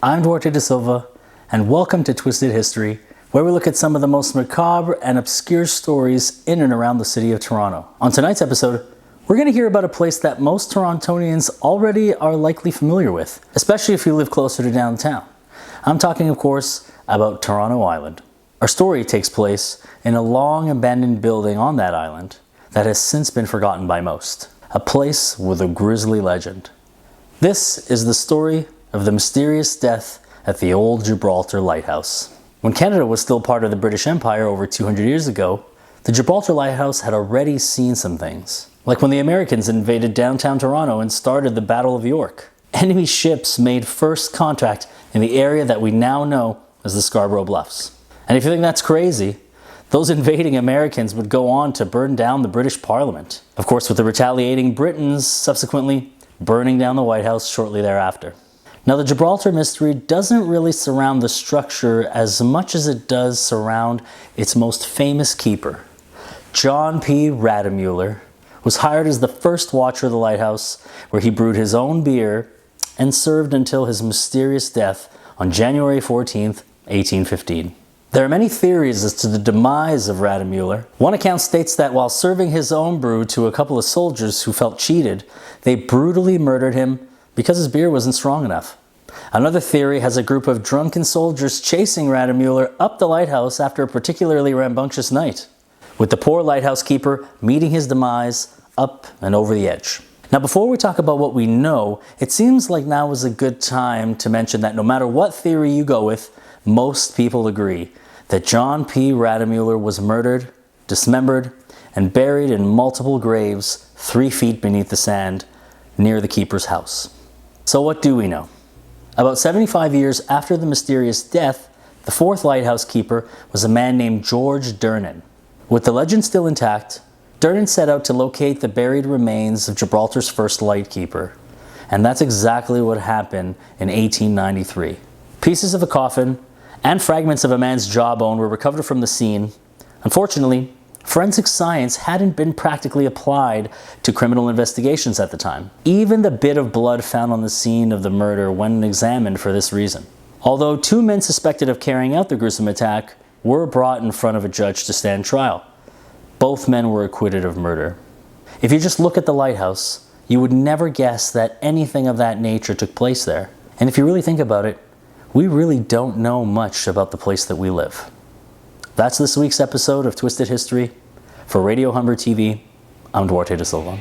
I'm Duarte da Silva, and welcome to Twisted History, where we look at some of the most macabre and obscure stories in and around the city of Toronto. On tonight's episode, we're going to hear about a place that most Torontonians already are likely familiar with, especially if you live closer to downtown. I'm talking, of course, about Toronto Island. Our story takes place in a long abandoned building on that island that has since been forgotten by most. A place with a grisly legend. This is the story of the mysterious death at the old Gibraltar Lighthouse. When Canada was still part of the British Empire over 200 years ago, the Gibraltar Lighthouse had already seen some things. Like when the Americans invaded downtown Toronto and started the Battle of York. Enemy ships made first contact in the area that we now know as the Scarborough Bluffs. And if you think that's crazy, those invading Americans would go on to burn down the British Parliament. Of course, with the retaliating Britons subsequently burning down the White House shortly thereafter. Now, the Gibraltar mystery doesn't really surround the structure as much as it does surround its most famous keeper. John P. Redemuller was hired as the first watcher of the lighthouse, where he brewed his own beer and served until his mysterious death on January 14th, 1815. There are many theories as to the demise of Redemuller. One account states that while serving his own brew to a couple of soldiers who felt cheated, they brutally murdered him because his beer wasn't strong enough. Another theory has a group of drunken soldiers chasing Redemuller up the lighthouse after a particularly rambunctious night, with the poor lighthouse keeper meeting his demise up and over the edge. Now, before we talk about what we know, it seems like now is a good time to mention that no matter what theory you go with, most people agree that John P. Redemuller was murdered, dismembered, and buried in multiple graves 3 feet beneath the sand near the keeper's house. So what do we know? About 75 years after the mysterious death, the fourth lighthouse keeper was a man named George Durnan. With the legend still intact, Durnan set out to locate the buried remains of Gibraltar's first lightkeeper. And that's exactly what happened in 1893. Pieces of a coffin and fragments of a man's jawbone were recovered from the scene. Unfortunately, forensic science hadn't been practically applied to criminal investigations at the time. Even the bit of blood found on the scene of the murder wasn't examined for this reason. Although 2 men suspected of carrying out the gruesome attack were brought in front of a judge to stand trial. Both men were acquitted of murder. If you just look at the lighthouse, you would never guess that anything of that nature took place there. And if you really think about it, we really don't know much about the place that we live. That's this week's episode of Twisted History. For Radio Humber TV, I'm Duarte da Silva.